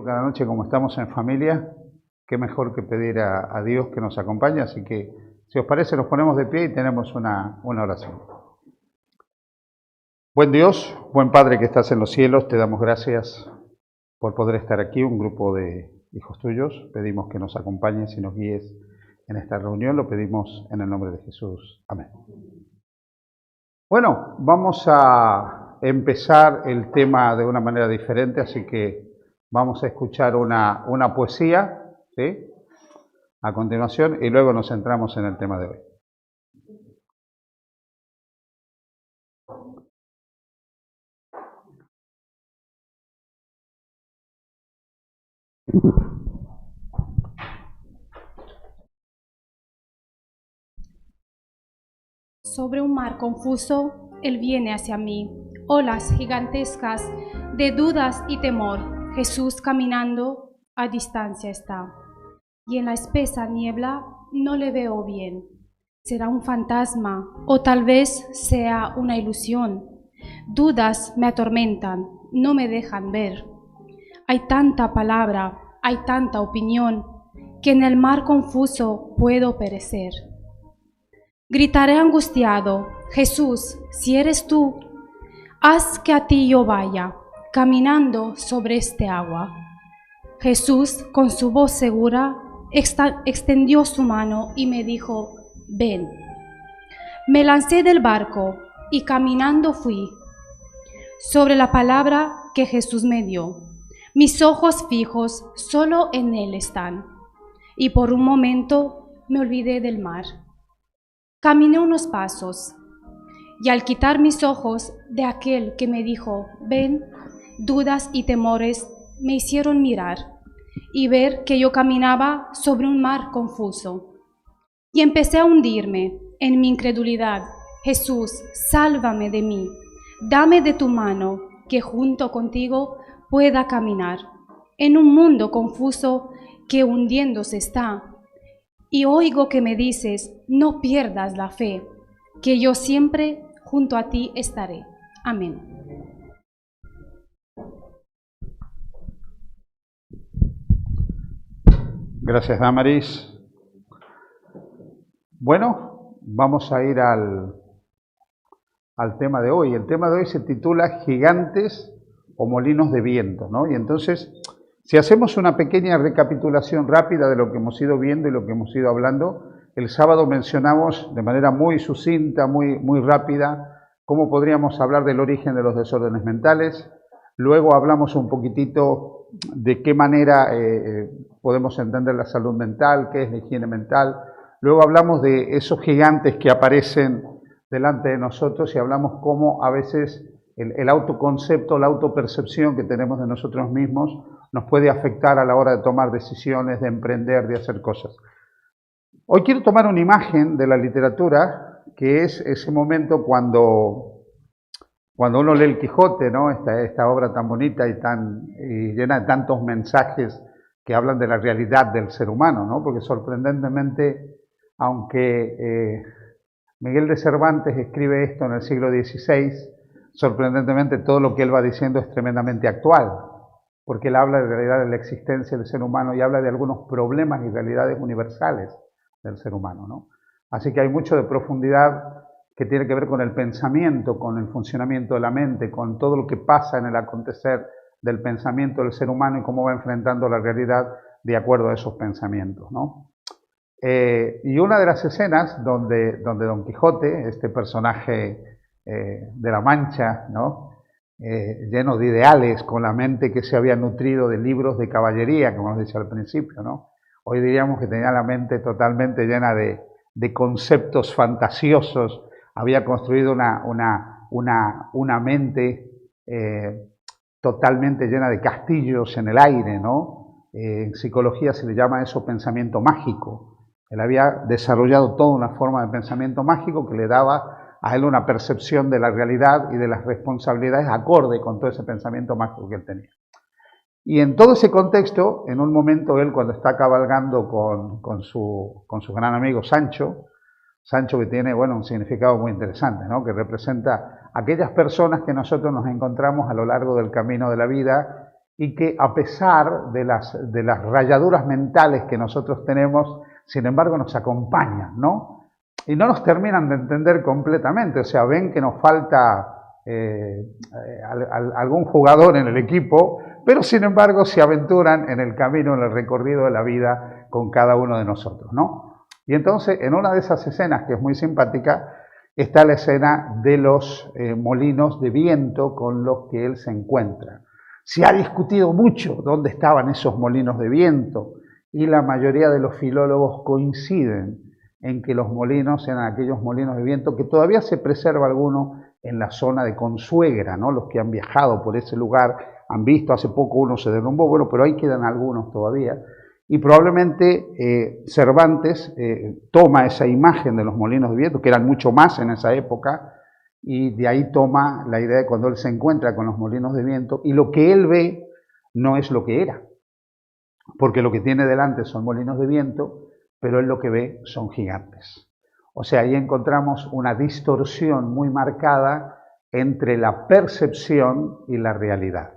Cada noche, como estamos en familia, qué mejor que pedir a Dios que nos acompañe. Así que, si os parece, nos ponemos de pie y tenemos una oración. Buen Dios, buen Padre que estás en los cielos, te damos gracias por poder estar aquí, un grupo de hijos tuyos. Pedimos que nos acompañes y nos guíes en esta reunión. Lo pedimos en el nombre de Jesús. Amén. Bueno, vamos a empezar el tema de una manera diferente, así que vamos a escuchar una poesía, ¿sí?, a continuación, y luego nos centramos en el tema de hoy. Sobre un mar confuso, Él viene hacia mí, olas gigantescas de dudas y temor. Jesús caminando a distancia está, y en la espesa niebla no le veo bien. ¿Será un fantasma o tal vez sea una ilusión? Dudas me atormentan, no me dejan ver. Hay tanta palabra, hay tanta opinión, que en el mar confuso puedo perecer. Gritaré angustiado: Jesús, si eres tú, haz que a ti yo vaya, caminando sobre este agua. Jesús, con su voz segura, extendió su mano y me dijo: ven. Me lancé del barco y caminando fui sobre la palabra que Jesús me dio. Mis ojos fijos solo en Él están, y por un momento me olvidé del mar. Caminé unos pasos, y al quitar mis ojos de aquel que me dijo: ven, dudas y temores me hicieron mirar y ver que yo caminaba sobre un mar confuso. Y empecé a hundirme en mi incredulidad. Jesús, sálvame de mí, dame de tu mano, que junto contigo pueda caminar en un mundo confuso que hundiéndose está. Y oigo que me dices: no pierdas la fe, que yo siempre junto a ti estaré. Amén. Gracias, Damaris. Bueno, vamos a ir al tema de hoy. El tema de hoy se titula Gigantes o molinos de viento, ¿no? Y entonces, si hacemos una pequeña recapitulación rápida de lo que hemos ido viendo y lo que hemos ido hablando, el sábado mencionamos de manera muy sucinta, muy rápida, cómo podríamos hablar del origen de los desórdenes mentales. Luego hablamos un poquitito de qué manera podemos entender la salud mental, qué es la higiene mental. Luego hablamos de esos gigantes que aparecen delante de nosotros y hablamos cómo a veces el autoconcepto, la autopercepción que tenemos de nosotros mismos nos puede afectar a la hora de tomar decisiones, de emprender, de hacer cosas. Hoy quiero tomar una imagen de la literatura, que es ese momento cuando uno lee el Quijote, ¿no? Esta obra tan bonita y llena de tantos mensajes que hablan de la realidad del ser humano, ¿no? Porque sorprendentemente, aunque Miguel de Cervantes escribe esto en el siglo XVI, sorprendentemente todo lo que él va diciendo es tremendamente actual, porque él habla de la realidad de la existencia del ser humano y habla de algunos problemas y realidades universales del ser humano, ¿no? Así que hay mucho de profundidad que tiene que ver con el pensamiento, con el funcionamiento de la mente, con todo lo que pasa en el acontecer del pensamiento del ser humano y cómo va enfrentando la realidad de acuerdo a esos pensamientos, ¿no? Y una de las escenas donde Don Quijote, este personaje de la Mancha, ¿no?, lleno de ideales, con la mente que se había nutrido de libros de caballería, como nos decía al principio, ¿no? Hoy diríamos que tenía la mente totalmente llena de conceptos fantasiosos, había construido una mente totalmente llena de castillos en el aire, ¿no? En psicología se le llama eso pensamiento mágico. Él había desarrollado toda una forma de pensamiento mágico que le daba a él una percepción de la realidad y de las responsabilidades acorde con todo ese pensamiento mágico que él tenía. Y en todo ese contexto, en un momento él, cuando está cabalgando con su gran amigo Sancho que tiene, bueno, un significado muy interesante, ¿no?, que representa aquellas personas que nosotros nos encontramos a lo largo del camino de la vida y que a pesar de las rayaduras mentales que nosotros tenemos, sin embargo nos acompañan, ¿no? Y no nos terminan de entender completamente, o sea, ven que nos falta algún jugador en el equipo, pero sin embargo se aventuran en el camino, en el recorrido de la vida con cada uno de nosotros, ¿no? Y entonces, en una de esas escenas que es muy simpática, está la escena de los molinos de viento con los que él se encuentra. Se ha discutido mucho dónde estaban esos molinos de viento y la mayoría de los filólogos coinciden en que los molinos eran aquellos molinos de viento que todavía se preserva alguno en la zona de Consuegra, ¿no? Los que han viajado por ese lugar han visto, hace poco uno se derrumbó, bueno, pero ahí quedan algunos todavía. Y probablemente Cervantes toma esa imagen de los molinos de viento, que eran mucho más en esa época, y de ahí toma la idea de cuando él se encuentra con los molinos de viento, y lo que él ve no es lo que era, porque lo que tiene delante son molinos de viento, pero él lo que ve son gigantes. O sea, ahí encontramos una distorsión muy marcada entre la percepción y la realidad.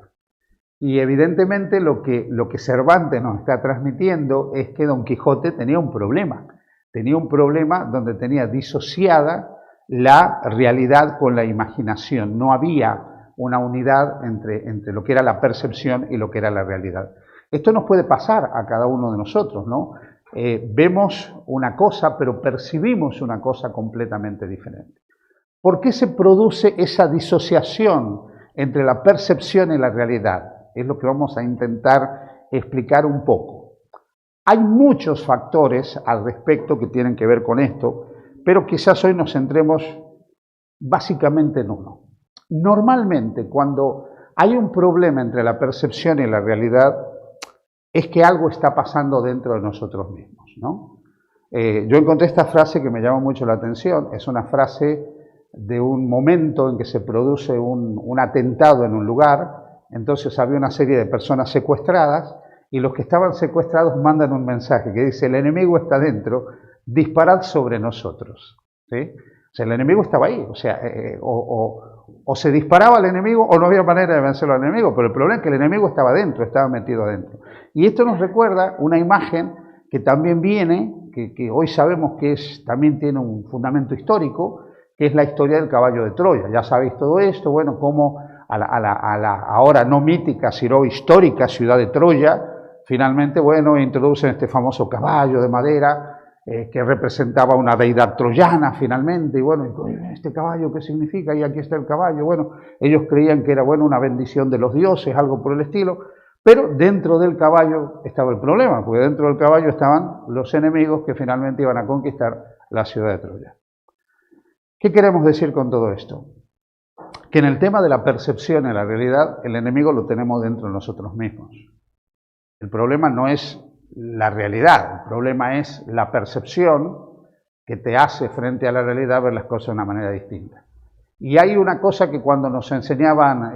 Y evidentemente lo que Cervantes nos está transmitiendo es que Don Quijote tenía un problema donde tenía disociada la realidad con la imaginación, no había una unidad entre lo que era la percepción y lo que era la realidad. Esto nos puede pasar a cada uno de nosotros, ¿no? Vemos una cosa, pero percibimos una cosa completamente diferente. ¿Por qué se produce esa disociación entre la percepción y la realidad? Es lo que vamos a intentar explicar un poco. Hay muchos factores al respecto que tienen que ver con esto, pero quizás hoy nos centremos básicamente en uno. Normalmente, cuando hay un problema entre la percepción y la realidad, es que algo está pasando dentro de nosotros mismos, ¿no? Yo encontré esta frase que me llama mucho la atención, es una frase de un momento en que se produce un atentado en un lugar, entonces había una serie de personas secuestradas y los que estaban secuestrados mandan un mensaje que dice: el enemigo está dentro, disparad sobre nosotros, ¿sí? O sea, el enemigo estaba ahí, o sea, o se disparaba al enemigo o no había manera de vencerlo al enemigo, pero el problema es que el enemigo estaba dentro, estaba metido adentro. Y esto nos recuerda una imagen que también viene, que hoy sabemos que también tiene un fundamento histórico, que es la historia del caballo de Troya. Ya sabéis todo esto, bueno, como a la ahora no mítica, sino histórica ciudad de Troya, finalmente, bueno, introducen este famoso caballo de madera, que representaba una deidad troyana finalmente, y bueno, ¿este caballo qué significa? Y aquí está el caballo. Bueno, ellos creían que era, bueno, una bendición de los dioses, algo por el estilo, pero dentro del caballo estaba el problema, porque dentro del caballo estaban los enemigos que finalmente iban a conquistar la ciudad de Troya. ¿Qué queremos decir con todo esto? Que en el tema de la percepción y la realidad, el enemigo lo tenemos dentro de nosotros mismos. El problema no es la realidad, el problema es la percepción que te hace frente a la realidad ver las cosas de una manera distinta. Y hay una cosa que cuando nos enseñaban,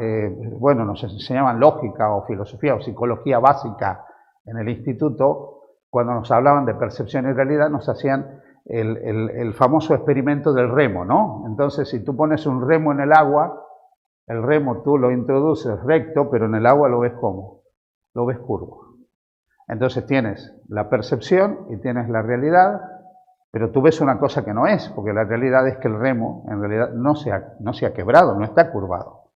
nos enseñaban lógica o filosofía o psicología básica en el instituto, cuando nos hablaban de percepción y realidad, nos hacían el famoso experimento del remo, ¿no? Entonces, si tú pones un remo en el agua, el remo tú lo introduces recto, pero en el agua lo ves ¿cómo? Lo ves curvo. Entonces tienes la percepción y tienes la realidad, pero tú ves una cosa que no es, porque la realidad es que el remo en realidad no se ha quebrado, no está curvado.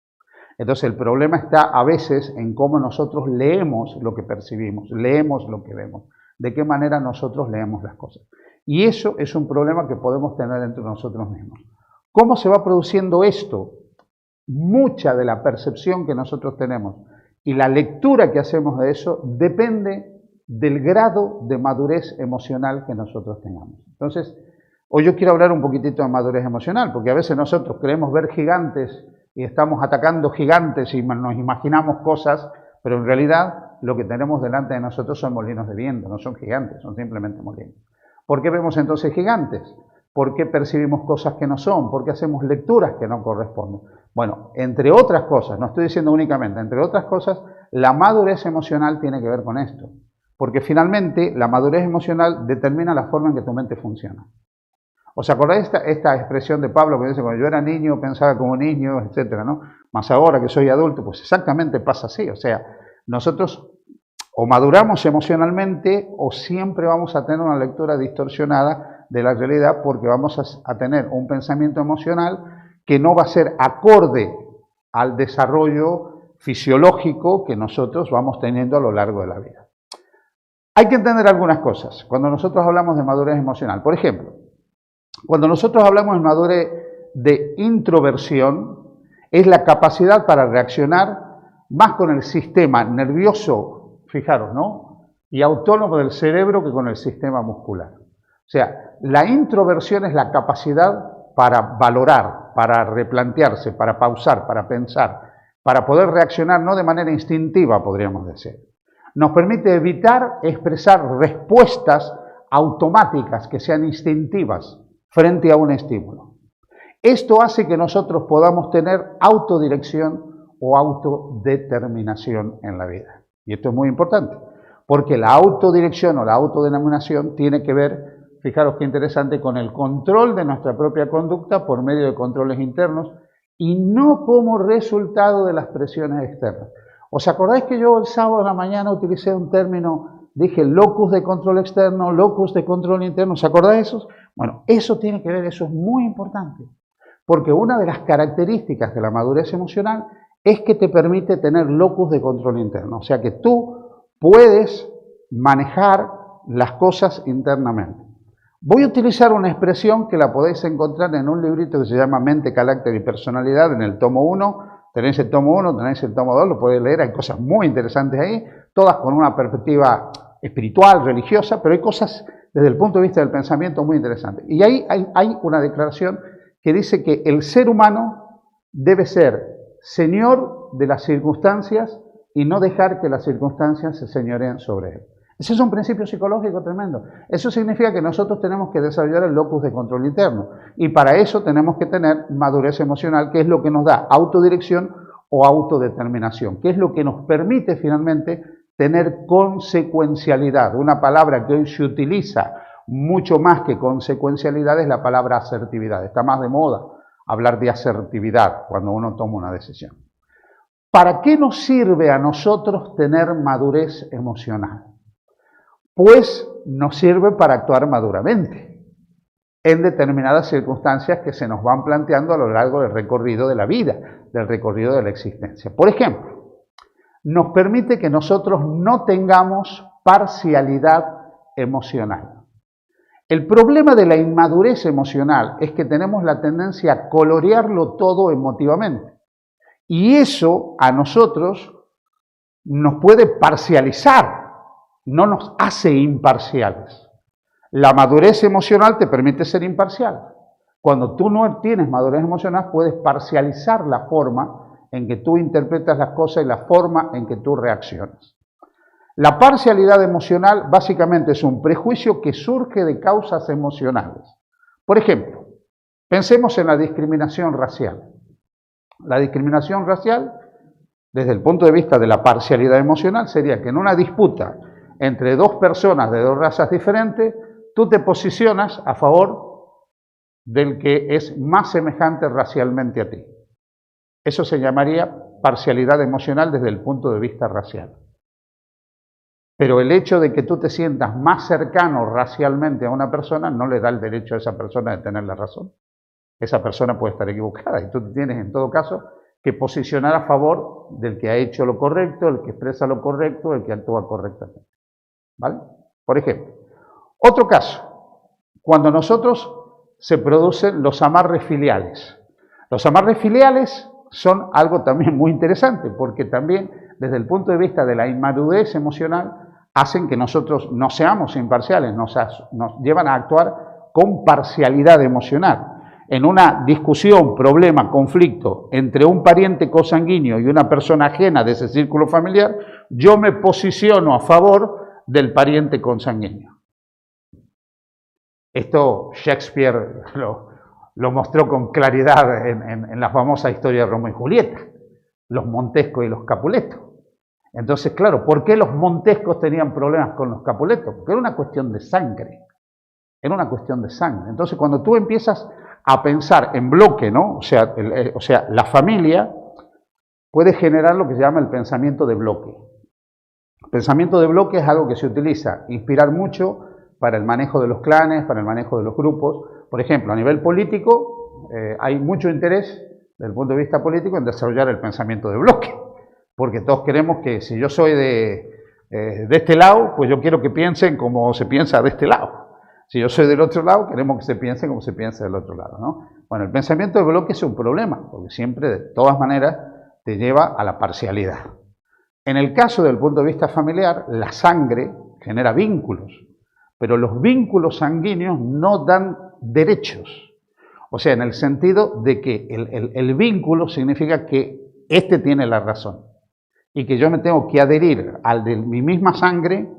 Entonces el problema está a veces en cómo nosotros leemos lo que percibimos, leemos lo que vemos, de qué manera nosotros leemos las cosas. Y eso es un problema que podemos tener dentro de nosotros mismos. ¿Cómo se va produciendo esto? Mucha de la percepción que nosotros tenemos y la lectura que hacemos de eso depende del grado de madurez emocional que nosotros tengamos. Entonces, hoy yo quiero hablar un poquitito de madurez emocional, porque a veces nosotros queremos ver gigantes y estamos atacando gigantes y nos imaginamos cosas, pero en realidad lo que tenemos delante de nosotros son molinos de viento, no son gigantes, son simplemente molinos. ¿Por qué vemos entonces gigantes? ¿Por qué percibimos cosas que no son? ¿Por qué hacemos lecturas que no corresponden? Bueno, entre otras cosas, no estoy diciendo únicamente, entre otras cosas, la madurez emocional tiene que ver con esto. Porque finalmente la madurez emocional determina la forma en que tu mente funciona. ¿Os acordáis esta expresión de Pablo que dice, cuando yo era niño pensaba como niño, etcétera, ¿no? Más ahora que soy adulto, pues exactamente pasa así. O sea, nosotros o maduramos emocionalmente o siempre vamos a tener una lectura distorsionada de la realidad porque vamos a tener un pensamiento emocional que no va a ser acorde al desarrollo fisiológico que nosotros vamos teniendo a lo largo de la vida. Hay que entender algunas cosas cuando nosotros hablamos de madurez emocional. Por ejemplo, cuando nosotros hablamos de madurez de introversión, es la capacidad para reaccionar más con el sistema nervioso, fijaros, ¿no? Y autónomo del cerebro que con el sistema muscular. O sea, la introversión es la capacidad para valorar, para replantearse, para pausar, para pensar, para poder reaccionar no de manera instintiva, podríamos decir. Nos permite evitar expresar respuestas automáticas que sean instintivas frente a un estímulo. Esto hace que nosotros podamos tener autodirección o autodeterminación en la vida. Y esto es muy importante, porque la autodirección o la autodenominación tiene que ver, fijaros qué interesante, con el control de nuestra propia conducta por medio de controles internos y no como resultado de las presiones externas. ¿Os acordáis que yo el sábado de la mañana utilicé un término, dije locus de control externo, locus de control interno? ¿Os acordáis de esos? Bueno, eso tiene que ver, eso es muy importante, porque una de las características de la madurez emocional es que te permite tener locus de control interno, o sea que tú puedes manejar las cosas internamente. Voy a utilizar una expresión que la podéis encontrar en un librito que se llama Mente, Carácter y Personalidad, en el tomo 1, tenéis el tomo 1, tenéis el tomo 2, lo podéis leer, hay cosas muy interesantes ahí, todas con una perspectiva espiritual, religiosa, pero hay cosas desde el punto de vista del pensamiento muy interesantes. Y ahí hay una declaración que dice que el ser humano debe ser señor de las circunstancias y no dejar que las circunstancias se señoreen sobre él. Ese es un principio psicológico tremendo. Eso significa que nosotros tenemos que desarrollar el locus de control interno y para eso tenemos que tener madurez emocional, que es lo que nos da autodirección o autodeterminación, que es lo que nos permite finalmente tener consecuencialidad. Una palabra que hoy se utiliza mucho más que consecuencialidad es la palabra asertividad. Está más de moda hablar de asertividad cuando uno toma una decisión. ¿Para qué nos sirve a nosotros tener madurez emocional? Pues nos sirve para actuar maduramente en determinadas circunstancias que se nos van planteando a lo largo del recorrido de la vida, del recorrido de la existencia. Por ejemplo, nos permite que nosotros no tengamos parcialidad emocional. El problema de la inmadurez emocional es que tenemos la tendencia a colorearlo todo emotivamente. Y eso a nosotros nos puede parcializar, no nos hace imparciales. La madurez emocional te permite ser imparcial. Cuando tú no tienes madurez emocional, puedes parcializar la forma en que tú interpretas las cosas y la forma en que tú reaccionas. La parcialidad emocional básicamente es un prejuicio que surge de causas emocionales. Por ejemplo, pensemos en la discriminación racial. La discriminación racial, desde el punto de vista de la parcialidad emocional, sería que en una disputa entre dos personas de dos razas diferentes, tú te posicionas a favor del que es más semejante racialmente a ti. Eso se llamaría parcialidad emocional desde el punto de vista racial. Pero el hecho de que tú te sientas más cercano racialmente a una persona no le da el derecho a esa persona de tener la razón. Esa persona puede estar equivocada y tú te tienes en todo caso que posicionar a favor del que ha hecho lo correcto, el que expresa lo correcto, el que actúa correctamente. ¿Vale? Por ejemplo, otro caso, cuando nosotros se producen los amarres filiales. Los amarres filiales son algo también muy interesante porque también desde el punto de vista de la inmadurez emocional hacen que nosotros no seamos imparciales, nos llevan a actuar con parcialidad emocional. En una discusión, problema, conflicto entre un pariente consanguíneo y una persona ajena de ese círculo familiar, yo me posiciono a favor del pariente consanguíneo. Esto Shakespeare lo mostró con claridad en la famosa historia de Romeo y Julieta, los Montesco y los Capuleto. Entonces, claro, ¿por qué los Montescos tenían problemas con los Capuletos? Porque era una cuestión de sangre. Era una cuestión de sangre. Entonces, cuando tú empiezas a pensar en bloque, ¿no? O sea, la familia puede generar lo que se llama el pensamiento de bloque. pensamiento de bloque es algo que se utiliza, inspirar mucho para el manejo de los clanes, para el manejo de los grupos. Por ejemplo, a nivel político, hay mucho interés, desde el punto de vista político, en desarrollar el pensamiento de bloque, porque todos queremos que si yo soy de este lado, pues yo quiero que piensen como se piensa de este lado. Si yo soy del otro lado, queremos que se piense como se piensa del otro lado, ¿no? Bueno, el pensamiento de bloque es un problema, porque siempre, de todas maneras, te lleva a la parcialidad. En el caso del punto de vista familiar, la sangre genera vínculos, pero los vínculos sanguíneos no dan derechos. O sea, en el sentido de que el vínculo significa que este tiene la razón y que yo me tengo que adherir al de mi misma sangre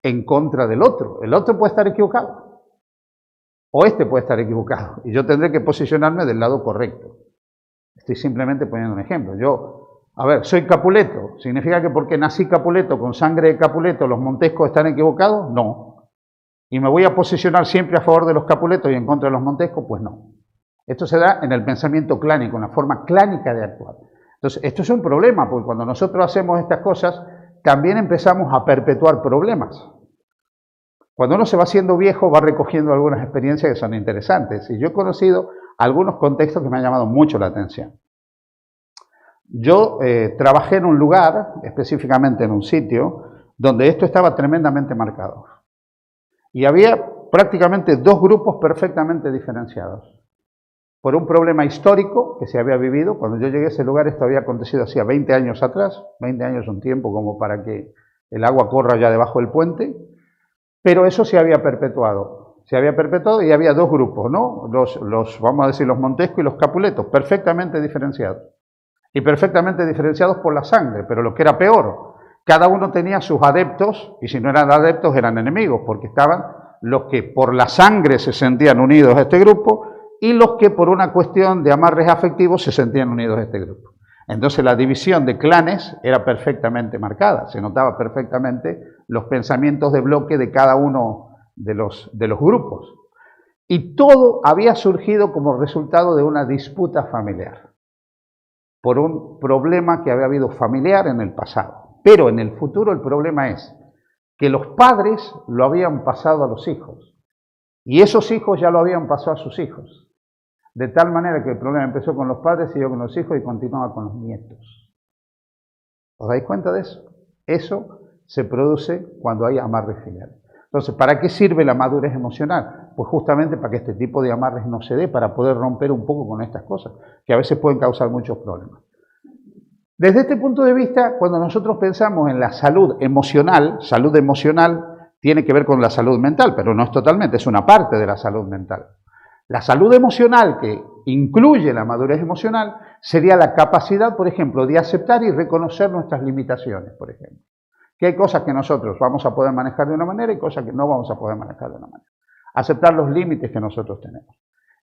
en contra del otro. El otro puede estar equivocado o este puede estar equivocado y yo tendré que posicionarme del lado correcto. Estoy simplemente poniendo un ejemplo. Yo, a ver, soy Capuleto. ¿Significa que porque nací Capuleto, con sangre de Capuleto, los Montescos están equivocados? No. ¿Y me voy a posicionar siempre a favor de los Capuletos y en contra de los Montescos? Pues no. Esto se da en el pensamiento clánico, en la forma clánica de actuar. Entonces, esto es un problema, porque cuando nosotros hacemos estas cosas, también empezamos a perpetuar problemas. Cuando uno se va haciendo viejo, va recogiendo algunas experiencias que son interesantes. Y yo he conocido algunos contextos que me han llamado mucho la atención. Yo trabajé en un lugar, específicamente en un sitio, donde esto estaba tremendamente marcado. Y había prácticamente dos grupos perfectamente diferenciados. Por un problema histórico que se había vivido. Cuando yo llegué a ese lugar, esto había acontecido hacía 20 años atrás. 20 años es un tiempo como para que el agua corra ya debajo del puente. Pero eso se había perpetuado. Se había perpetuado y había dos grupos, ¿no? Vamos a decir, los Montescos y los Capuletos, perfectamente diferenciados. Y perfectamente diferenciados por la sangre. Pero lo que era peor, cada uno tenía sus adeptos, y si no eran adeptos eran enemigos, porque estaban los que por la sangre se sentían unidos a este grupo, y los que por una cuestión de amarres afectivos se sentían unidos a este grupo. Entonces la división de clanes era perfectamente marcada, se notaba perfectamente los pensamientos de bloque de cada uno de los grupos. Y todo había surgido como resultado de una disputa familiar, por un problema que había habido familiar en el pasado. Pero en el futuro el problema es que los padres lo habían pasado a los hijos, y esos hijos ya lo habían pasado a sus hijos. De tal manera que el problema empezó con los padres, siguió con los hijos y continuaba con los nietos. ¿Os dais cuenta de eso? Eso se produce cuando hay amarres filiales. Entonces, ¿para qué sirve la madurez emocional? Pues justamente para que este tipo de amarres no se dé, para poder romper un poco con estas cosas, que a veces pueden causar muchos problemas. Desde este punto de vista, cuando nosotros pensamos en la salud emocional tiene que ver con la salud mental, pero no es totalmente, es una parte de la salud mental. La salud emocional, que incluye la madurez emocional, sería la capacidad, por ejemplo, de aceptar y reconocer nuestras limitaciones, por ejemplo. Que hay cosas que nosotros vamos a poder manejar de una manera y cosas que no vamos a poder manejar de una manera. Aceptar los límites que nosotros tenemos.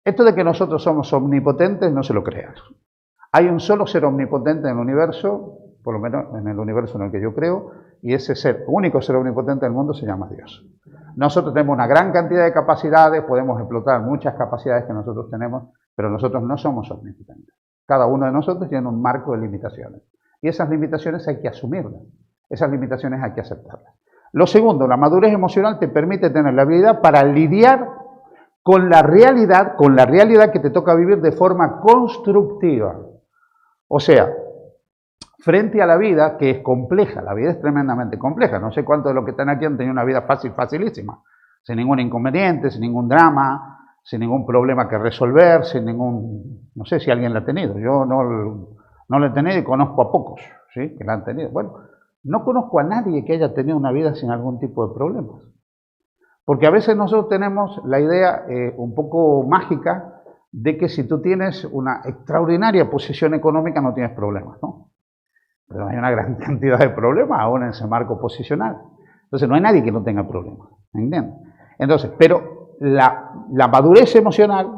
Esto de que nosotros somos omnipotentes, no se lo crean. Hay un solo ser omnipotente en el universo, por lo menos en el universo en el que yo creo, y ese ser, único ser omnipotente del mundo se llama Dios. Nosotros tenemos una gran cantidad de capacidades, podemos explotar muchas capacidades que nosotros tenemos, pero nosotros no somos omnipotentes. Cada uno de nosotros tiene un marco de limitaciones. Y esas limitaciones hay que asumirlas, esas limitaciones hay que aceptarlas. Lo segundo, la madurez emocional te permite tener la habilidad para lidiar con la realidad que te toca vivir de forma constructiva. O sea, frente a la vida, que es compleja, la vida es tremendamente compleja. No sé cuántos de los que están aquí han tenido una vida facilísima, sin ningún inconveniente, sin ningún drama, sin ningún problema que resolver, sin ningún... No sé si alguien la ha tenido, yo no la he tenido y conozco a pocos, ¿sí?, que la han tenido. Bueno, no conozco a nadie que haya tenido una vida sin algún tipo de problemas. Porque a veces nosotros tenemos la idea un poco mágica de que si tú tienes una extraordinaria posición económica no tienes problemas, ¿no? Pero hay una gran cantidad de problemas aún en ese marco posicional. Entonces no hay nadie que no tenga problemas, ¿entiendes? Entonces, pero la madurez emocional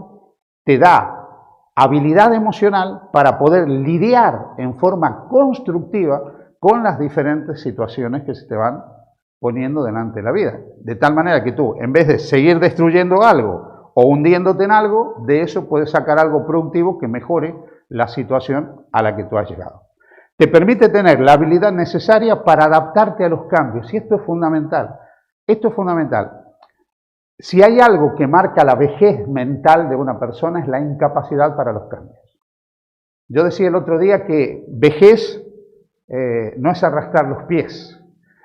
te da habilidad emocional para poder lidiar en forma constructiva con las diferentes situaciones que se te van poniendo delante de la vida. De tal manera que tú, en vez de seguir destruyendo algo o hundiéndote en algo, de eso puedes sacar algo productivo que mejore la situación a la que tú has llegado. te permite tener la habilidad necesaria para adaptarte a los cambios. Y esto es fundamental. Esto es fundamental. Si hay algo que marca la vejez mental de una persona es la incapacidad para los cambios. Yo decía el otro día que vejez no es arrastrar los pies.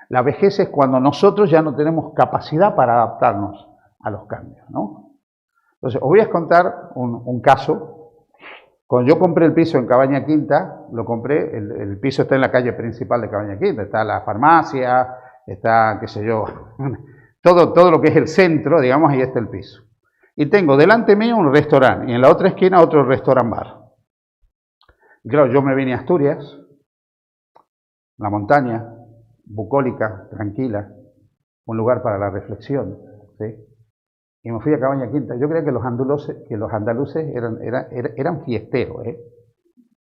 La vejez es cuando nosotros ya no tenemos capacidad para adaptarnos a los cambios, ¿no? Entonces, os voy a contar un caso. Cuando yo compré el piso en Cabaña Quinta, lo compré, el piso está en la calle principal de Cabaña Quinta, está la farmacia, está, qué sé yo, todo lo que es el centro, digamos, ahí está el piso. Y tengo delante mío un restaurante y en la otra esquina otro restaurant bar. Y claro, yo me vine a Asturias, la montaña, bucólica, tranquila, un lugar para la reflexión, ¿sí? Y me fui a Cabaña Quinta. Yo creía que los andaluces eran fiesteros,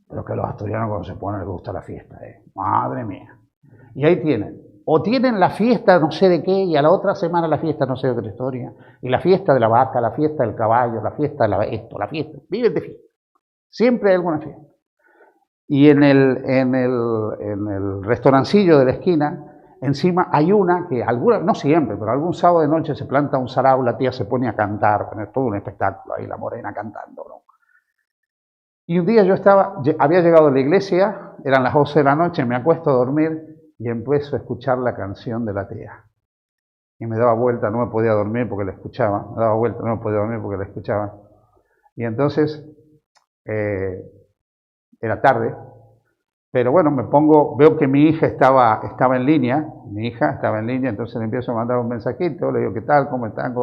pero que los asturianos cuando se ponen les gusta la fiesta, madre mía. Y ahí tienen, o tienen la fiesta no sé de qué, y a la otra semana la fiesta no sé de otra historia, y la fiesta de la vaca, la fiesta del caballo, la fiesta de la fiesta, viven de fiesta. Siempre hay alguna fiesta. Y en el restaurancillo de la esquina, encima hay una que, no siempre, pero algún sábado de noche se planta un sarao, la tía se pone a cantar, es todo un espectáculo ahí, la morena cantando, ¿no? Y un día había llegado a la iglesia, eran las 11 de la noche, me acuesto a dormir y empiezo a escuchar la canción de la tía. Y me daba vuelta, no me podía dormir porque la escuchaba, me daba vuelta, no me podía dormir porque la escuchaba. Y entonces, era tarde, pero bueno, veo que mi hija estaba en línea, entonces le empiezo a mandar un mensajito, le digo, ¿qué tal? ¿Cómo están?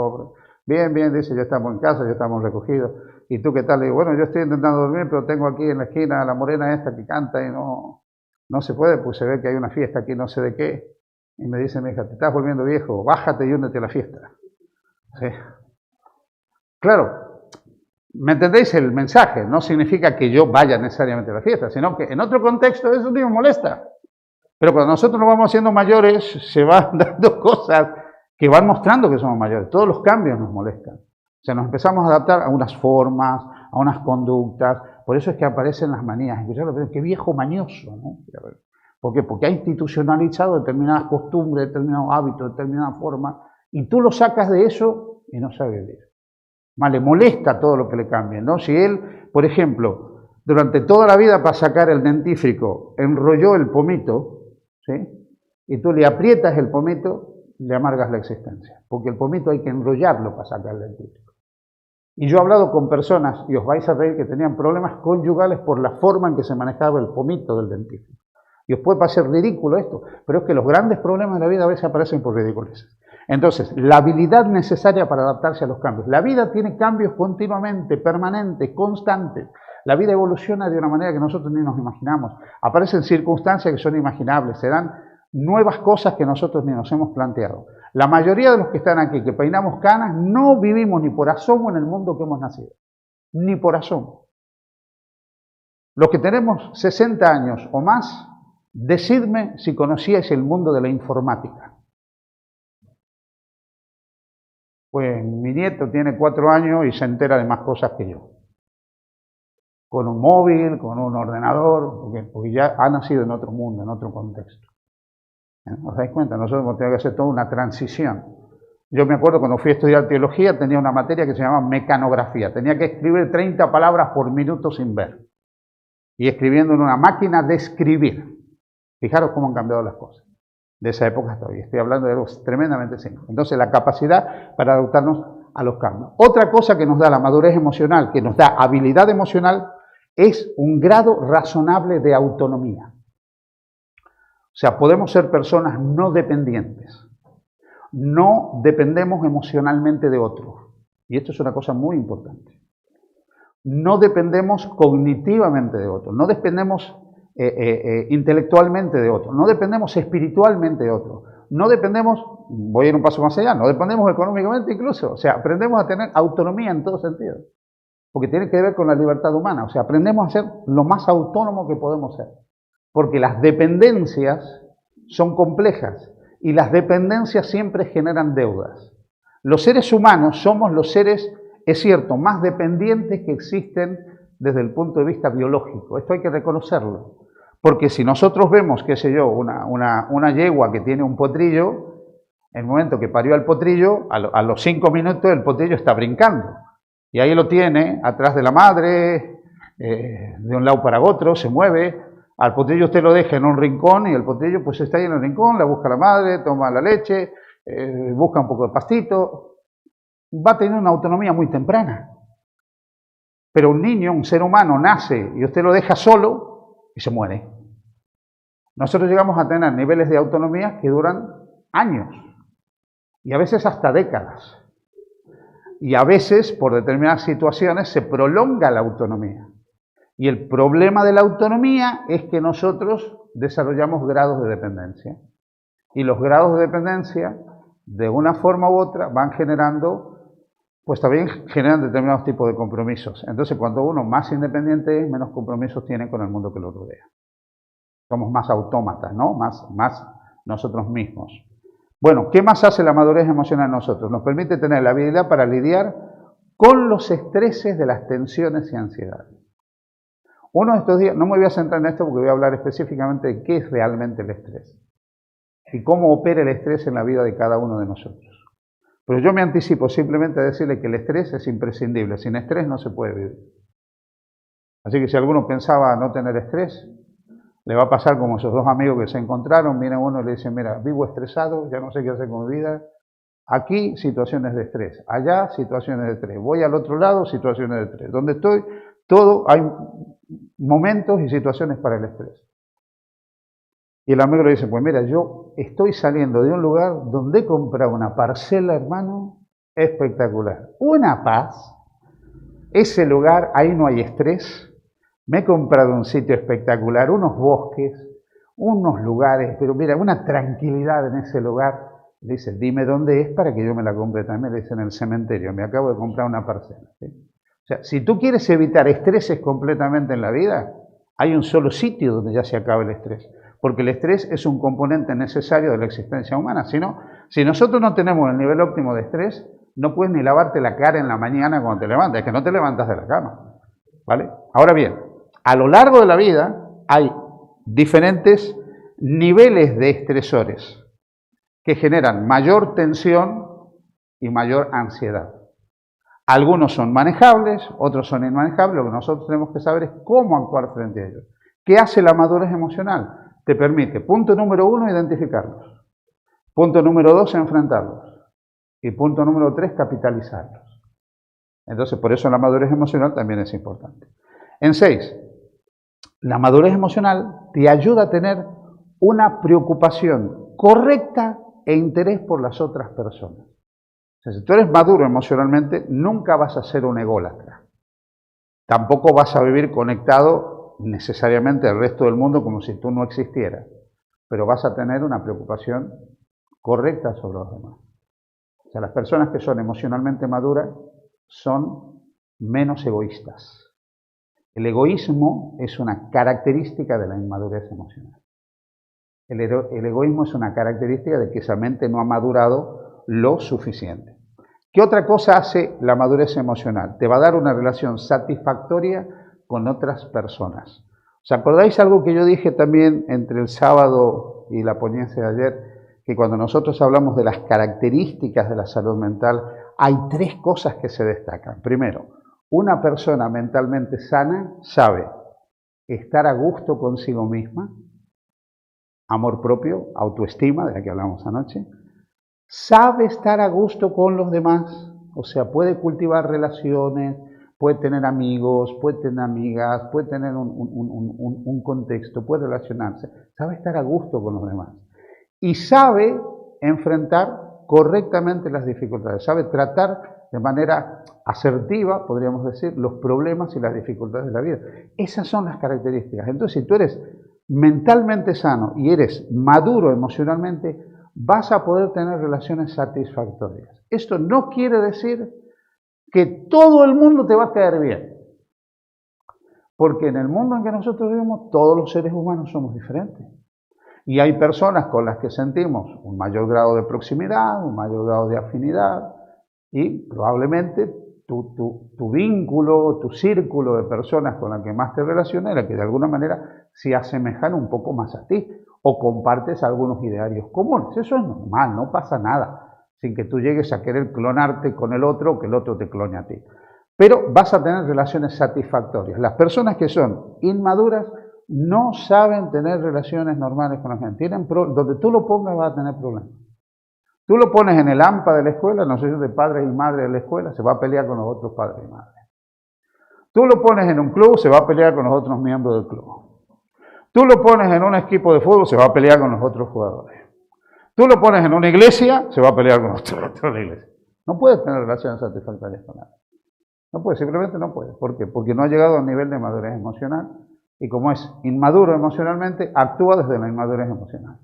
Bien, dice, ya estamos en casa, ya estamos recogidos. ¿Y tú qué tal? Le digo, bueno, yo estoy intentando dormir, pero tengo aquí en la esquina a la morena esta que canta y no se puede, pues se ve que hay una fiesta aquí, no sé de qué. Y me dice mi hija, te estás volviendo viejo, bájate y únete a la fiesta. ¿Sí? Claro, ¿me entendéis el mensaje? No significa que yo vaya necesariamente a la fiesta, sino que en otro contexto eso me molesta. Pero cuando nosotros nos vamos haciendo mayores, se van dando cosas que van mostrando que somos mayores. Todos los cambios nos molestan. O sea, nos empezamos a adaptar a unas formas, a unas conductas. Por eso es que aparecen las manías. ¡Qué viejo mañoso! ¿No? ¿Por qué? Porque ha institucionalizado determinadas costumbres, determinados hábitos, determinadas formas, y tú lo sacas de eso y no sabe vivir. Le molesta todo lo que le cambien, ¿no? Si él, por ejemplo, durante toda la vida para sacar el dentífrico enrolló el pomito, ¿sí? Y tú le aprietas el pomito, le amargas la existencia, porque el pomito hay que enrollarlo para sacar el dentífrico. Y yo he hablado con personas, y os vais a reír, que tenían problemas conyugales por la forma en que se manejaba el pomito del dentífrico. Y os puede parecer ridículo esto, pero es que los grandes problemas de la vida a veces aparecen por ridiculeces. Entonces, la habilidad necesaria para adaptarse a los cambios. La vida tiene cambios continuamente, permanentes, constantes. La vida evoluciona de una manera que nosotros ni nos imaginamos. Aparecen circunstancias que son inimaginables, se dan nuevas cosas que nosotros ni nos hemos planteado. La mayoría de los que están aquí, que peinamos canas, no vivimos ni por asomo en el mundo que hemos nacido. Ni por asomo. Los que tenemos 60 años o más, decidme si conocíais el mundo de la informática. Pues mi nieto tiene 4 años y se entera de más cosas que yo. Con un móvil, con un ordenador, porque ya ha nacido en otro mundo, en otro contexto. ¿Os dais cuenta? Nosotros hemos tenido que hacer toda una transición. Yo me acuerdo cuando fui a estudiar teología, tenía una materia que se llamaba mecanografía. Tenía que escribir 30 palabras por minuto sin ver. Y escribiendo en una máquina de escribir. Fijaros cómo han cambiado las cosas. De esa época hasta hoy. Estoy hablando de algo tremendamente simple. Entonces, la capacidad para adaptarnos a los cambios. Otra cosa que nos da la madurez emocional, que nos da habilidad emocional, es un grado razonable de autonomía. O sea, podemos ser personas no dependientes. No dependemos emocionalmente de otros. Y esto es una cosa muy importante. No dependemos cognitivamente de otros. No dependemos intelectualmente de otro, no dependemos espiritualmente de otro, no dependemos, voy a ir un paso más allá, no dependemos económicamente incluso, o sea, aprendemos a tener autonomía en todo sentido, porque tiene que ver con la libertad humana, o sea, aprendemos a ser lo más autónomo que podemos ser, porque las dependencias son complejas y las dependencias siempre generan deudas. Los seres humanos somos los seres, es cierto, más dependientes que existen desde el punto de vista biológico, esto hay que reconocerlo. Porque si nosotros vemos, qué sé yo, una yegua que tiene un potrillo, en el momento que parió al potrillo, a los 5 minutos el potrillo está brincando. Y ahí lo tiene, atrás de la madre, de un lado para otro, se mueve. Al potrillo usted lo deja en un rincón y el potrillo pues está ahí en el rincón, la busca la madre, toma la leche, busca un poco de pastito. Va a tener una autonomía muy temprana. Pero un niño, un ser humano, nace y usted lo deja solo y se muere. Nosotros llegamos a tener niveles de autonomía que duran años y a veces hasta décadas. Y a veces, por determinadas situaciones, se prolonga la autonomía. Y el problema de la autonomía es que nosotros desarrollamos grados de dependencia. Y los grados de dependencia, de una forma u otra, van generando, pues también generan determinados tipos de compromisos. Entonces, cuando uno más independiente es, menos compromisos tiene con el mundo que lo rodea. Somos más autómatas, ¿no? Más nosotros mismos. Bueno, ¿qué más hace la madurez emocional en nosotros? Nos permite tener la habilidad para lidiar con los estreses de las tensiones y ansiedades. Uno de estos días, no me voy a centrar en esto porque voy a hablar específicamente de qué es realmente el estrés y cómo opera el estrés en la vida de cada uno de nosotros. Pero yo me anticipo simplemente a decirle que el estrés es imprescindible. Sin estrés no se puede vivir. Así que si alguno pensaba no tener estrés, le va a pasar como esos dos amigos que se encontraron, viene uno y le dice, mira, vivo estresado, ya no sé qué hacer con mi vida. Aquí, situaciones de estrés. Allá, situaciones de estrés. Voy al otro lado, situaciones de estrés. Donde estoy, todo, hay momentos y situaciones para el estrés. Y el amigo le dice, pues mira, yo estoy saliendo de un lugar donde he comprado una parcela, hermano, espectacular. Una paz. Ese lugar, ahí no hay estrés. Me he comprado un sitio espectacular, unos bosques, unos lugares, pero mira, una tranquilidad en ese lugar. Le dice, dime dónde es para que yo me la compre también. Le dice, en el cementerio, me acabo de comprar una parcela. ¿Sí? O sea, si tú quieres evitar estreses completamente en la vida, hay un solo sitio donde ya se acaba el estrés. Porque el estrés es un componente necesario de la existencia humana. Si nosotros no tenemos el nivel óptimo de estrés, no puedes ni lavarte la cara en la mañana cuando te levantas, es que no te levantas de la cama. ¿Vale? Ahora bien, a lo largo de la vida hay diferentes niveles de estresores que generan mayor tensión y mayor ansiedad. Algunos son manejables, otros son inmanejables. Lo que nosotros tenemos que saber es cómo actuar frente a ellos. ¿Qué hace la madurez emocional? Te permite, punto número 1, identificarlos. Punto número 2, enfrentarlos. Y punto número 3, capitalizarlos. Entonces, por eso la madurez emocional también es importante. En 6, la madurez emocional te ayuda a tener una preocupación correcta e interés por las otras personas. O sea, si tú eres maduro emocionalmente, nunca vas a ser un ególatra. Tampoco vas a vivir conectado necesariamente al resto del mundo como si tú no existieras, pero vas a tener una preocupación correcta sobre los demás. O sea, las personas que son emocionalmente maduras son menos egoístas. El egoísmo es una característica de la inmadurez emocional. El egoísmo es una característica de que esa mente no ha madurado lo suficiente. ¿Qué otra cosa hace la madurez emocional? Te va a dar una relación satisfactoria con otras personas. ¿Os acordáis algo que yo dije también entre el sábado y la ponencia de ayer? Que cuando nosotros hablamos de las características de la salud mental, hay 3 cosas que se destacan. Primero, una persona mentalmente sana sabe estar a gusto consigo misma, amor propio, autoestima, de la que hablamos anoche, sabe estar a gusto con los demás, o sea, puede cultivar relaciones, puede tener amigos, puede tener amigas, puede tener un contexto, puede relacionarse, sabe estar a gusto con los demás y sabe enfrentar correctamente las dificultades, sabe tratar de manera asertiva, podríamos decir, los problemas y las dificultades de la vida. Esas son las características. Entonces, si tú eres mentalmente sano y eres maduro emocionalmente, vas a poder tener relaciones satisfactorias. Esto no quiere decir que todo el mundo te va a caer bien, porque en el mundo en que nosotros vivimos, todos los seres humanos somos diferentes. Y hay personas con las que sentimos un mayor grado de proximidad, un mayor grado de afinidad, y probablemente tu vínculo, tu círculo de personas con las que más te relacionas, la que de alguna manera se asemejan un poco más a ti o compartes algunos idearios comunes. Eso es normal, no pasa nada, sin que tú llegues a querer clonarte con el otro o que el otro te clone a ti. Pero vas a tener relaciones satisfactorias. Las personas que son inmaduras no saben tener relaciones normales con la gente. Donde tú lo pongas vas a tener problemas. Tú lo pones en el AMPA de la escuela, no sé si de padres y madres de la escuela, se va a pelear con los otros padres y madres. Tú lo pones en un club, se va a pelear con los otros miembros del club. Tú lo pones en un equipo de fútbol, se va a pelear con los otros jugadores. Tú lo pones en una iglesia, se va a pelear con los otros de la iglesia. No puedes tener relaciones satisfactorias con nadie. No puede, simplemente no puede. ¿Por qué? Porque no ha llegado al nivel de madurez emocional y como es inmaduro emocionalmente, actúa desde la inmadurez emocional.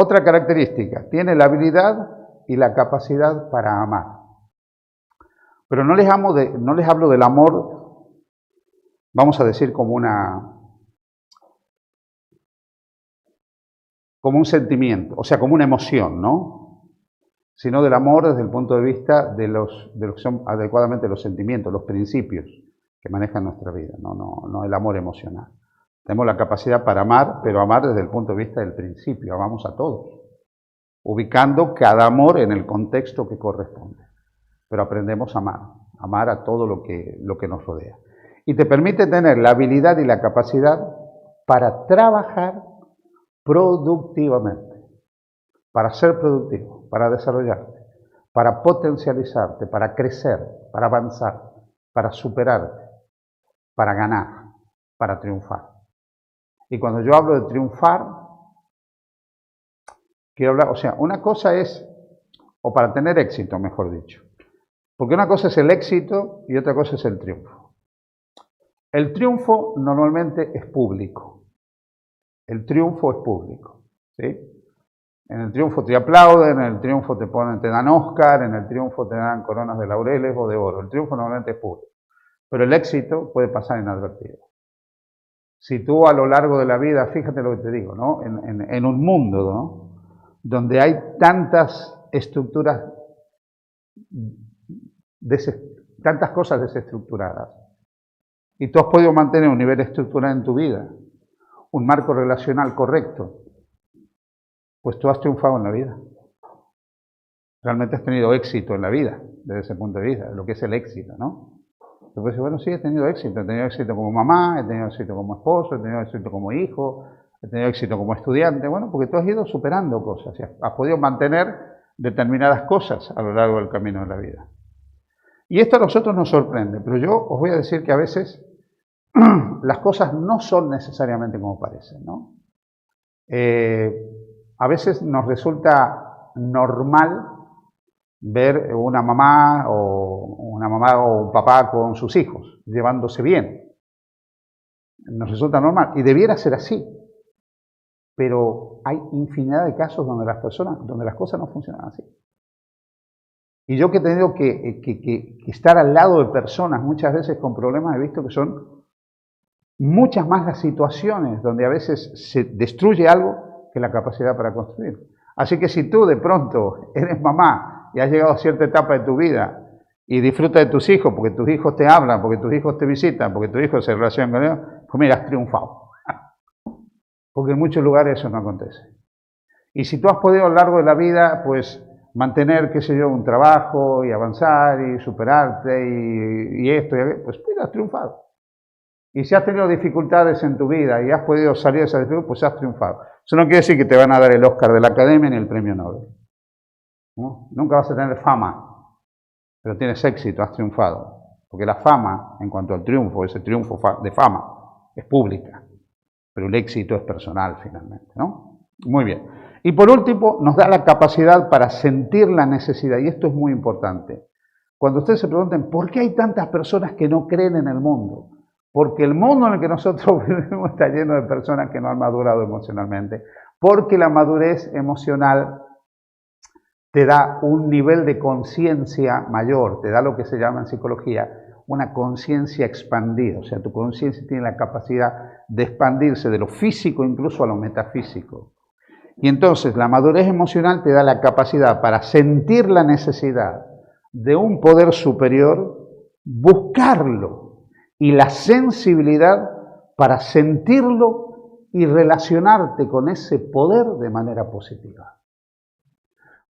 Otra característica, tiene la habilidad y la capacidad para amar. Pero no les hablo del amor, vamos a decir, como un sentimiento, o sea, como una emoción, ¿no? Sino del amor desde el punto de vista de los que son adecuadamente los sentimientos, los principios que manejan nuestra vida, no el amor emocional. Tenemos la capacidad para amar, pero amar desde el punto de vista del principio, amamos a todos, ubicando cada amor en el contexto que corresponde. Pero aprendemos a amar a todo lo que nos rodea. Y te permite tener la habilidad y la capacidad para trabajar productivamente, para ser productivo, para desarrollarte, para potencializarte, para crecer, para avanzar, para superarte, para ganar, para triunfar. Y cuando yo hablo de triunfar, quiero hablar, o sea, una cosa es, o para tener éxito, mejor dicho, porque una cosa es el éxito y otra cosa es el triunfo. El triunfo normalmente es público. El triunfo es público, ¿sí? En el triunfo te aplauden, en el triunfo te dan Oscar, en el triunfo te dan coronas de laureles o de oro. El triunfo normalmente es público. Pero el éxito puede pasar inadvertido. Si tú a lo largo de la vida, fíjate lo que te digo, ¿no? En un mundo, ¿no? Donde hay tantas estructuras, tantas cosas desestructuradas, y tú has podido mantener un nivel estructural en tu vida, un marco relacional correcto, pues tú has triunfado en la vida. Realmente has tenido éxito en la vida, desde ese punto de vista, lo que es el éxito, ¿no? Después dices, bueno, sí, he tenido éxito como mamá, he tenido éxito como esposo, he tenido éxito como hijo, he tenido éxito como estudiante, bueno, porque tú has ido superando cosas, has podido mantener determinadas cosas a lo largo del camino de la vida. Y esto a nosotros nos sorprende, pero yo os voy a decir que a veces las cosas no son necesariamente como parecen, ¿no? A veces nos resulta normal ver una mamá o un papá con sus hijos llevándose bien. Nos resulta normal y debiera ser así. Pero hay infinidad de casos donde las cosas no funcionan así. Y yo que he tenido que estar al lado de personas muchas veces con problemas, he visto que son muchas más las situaciones donde a veces se destruye algo que la capacidad para construir. Así que si tú de pronto eres mamá y has llegado a cierta etapa de tu vida y disfrutas de tus hijos porque tus hijos te hablan, porque tus hijos te visitan, porque tus hijos se relacionan con ellos, pues mira, has triunfado. Porque en muchos lugares eso no acontece. Y si tú has podido a lo largo de la vida, pues mantener, qué sé yo, un trabajo y avanzar y superarte y esto, pues mira, has triunfado. Y si has tenido dificultades en tu vida y has podido salir de esa dificultad, pues has triunfado. Eso no quiere decir que te van a dar el Oscar de la Academia ni el Premio Nobel, ¿no? Nunca vas a tener fama, pero tienes éxito, has triunfado. Porque la fama, en cuanto al triunfo, ese triunfo de fama, es pública. Pero el éxito es personal finalmente, ¿no? Muy bien. Y por último, nos da la capacidad para sentir la necesidad, y esto es muy importante. Cuando ustedes se pregunten, ¿por qué hay tantas personas que no creen en el mundo? Porque el mundo en el que nosotros vivimos está lleno de personas que no han madurado emocionalmente. Porque la madurez emocional te da un nivel de conciencia mayor, te da lo que se llama en psicología una conciencia expandida. O sea, tu conciencia tiene la capacidad de expandirse de lo físico incluso a lo metafísico. Y entonces la madurez emocional te da la capacidad para sentir la necesidad de un poder superior, buscarlo y la sensibilidad para sentirlo y relacionarte con ese poder de manera positiva.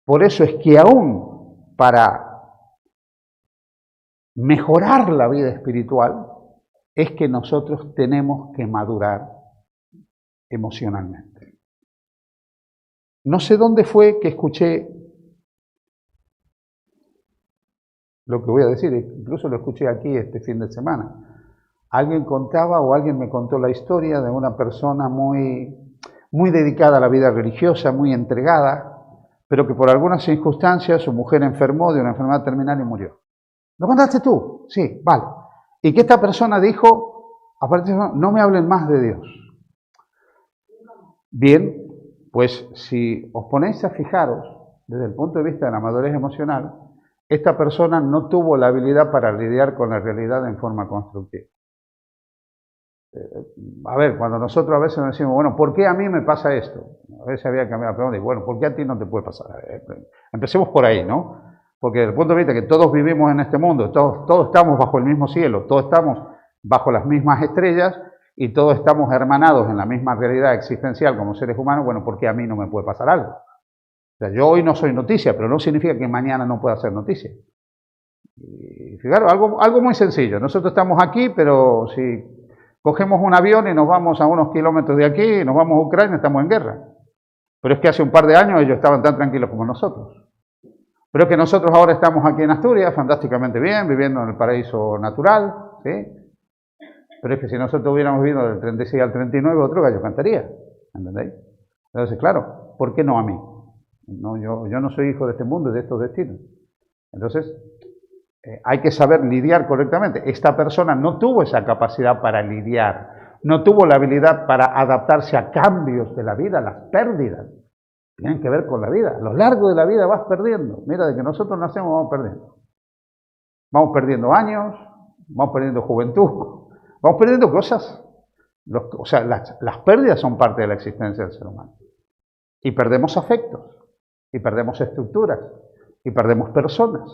Por eso es que aún para mejorar la vida espiritual es que nosotros tenemos que madurar emocionalmente. No sé dónde fue que escuché lo que voy a decir, incluso lo escuché aquí este fin de semana. Alguien contaba o alguien me contó la historia de una persona muy dedicada a la vida religiosa, muy entregada, pero que por algunas circunstancias su mujer enfermó de una enfermedad terminal y murió. ¿Lo contaste tú? Sí, vale. Y que esta persona dijo, a partir de ahora, no me hablen más de Dios. Bien, pues si os ponéis a fijaros, desde el punto de vista de la madurez emocional, esta persona no tuvo la habilidad para lidiar con la realidad en forma constructiva. A ver, cuando nosotros a veces nos decimos, bueno, ¿por qué a mí me pasa esto? A veces había que cambiar la pregunta y bueno, ¿por qué a ti no te puede pasar? Empecemos por ahí, ¿no? Porque desde el punto de vista que todos vivimos en este mundo, todos estamos bajo el mismo cielo, todos estamos bajo las mismas estrellas y todos estamos hermanados en la misma realidad existencial como seres humanos, bueno, ¿por qué a mí no me puede pasar algo? O sea, yo hoy no soy noticia, pero no significa que mañana no pueda ser noticia. Y fijaros, algo muy sencillo. Nosotros estamos aquí, pero si cogemos un avión y nos vamos a unos kilómetros de aquí, nos vamos a Ucrania, estamos en guerra. Pero es que hace un par de años ellos estaban tan tranquilos como nosotros. Pero es que nosotros ahora estamos aquí en Asturias, fantásticamente bien, viviendo en el paraíso natural, ¿sí? Pero es que si nosotros hubiéramos vivido del 36 al 39, otro gallo cantaría, ¿entendéis? Entonces, claro, ¿por qué no a mí? No, yo no soy hijo de este mundo y de estos destinos. Entonces, hay que saber lidiar correctamente. Esta persona no tuvo esa capacidad para lidiar, no tuvo la habilidad para adaptarse a cambios de la vida, las pérdidas. Tienen que ver con la vida. A lo largo de la vida vas perdiendo. Mira, de que nosotros nacemos vamos perdiendo. Vamos perdiendo años, vamos perdiendo juventud, vamos perdiendo cosas. O sea, las pérdidas son parte de la existencia del ser humano. Y perdemos afectos, y perdemos estructuras, y perdemos personas.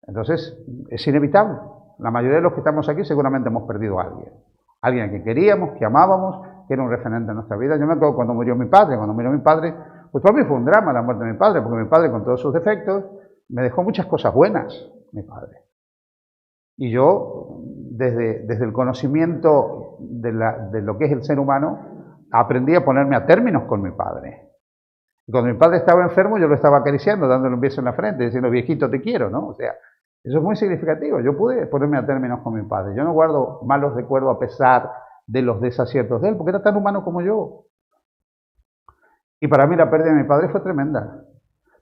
Entonces, es inevitable. La mayoría de los que estamos aquí seguramente hemos perdido a alguien. Alguien que queríamos, que amábamos, que era un referente en nuestra vida. Yo me acuerdo cuando murió mi padre. Cuando murió mi padre, pues para mí fue un drama la muerte de mi padre, porque mi padre, con todos sus defectos, me dejó muchas cosas buenas, mi padre. Y yo, desde el conocimiento de lo que es el ser humano, aprendí a ponerme a términos con mi padre. Y cuando mi padre estaba enfermo, yo lo estaba acariciando, dándole un beso en la frente, diciendo, viejito, te quiero, ¿no? O sea, eso es muy significativo. Yo pude ponerme a términos con mi padre. Yo no guardo malos recuerdos a pesar de los desaciertos de él, porque era tan humano como yo. Y para mí la pérdida de mi padre fue tremenda.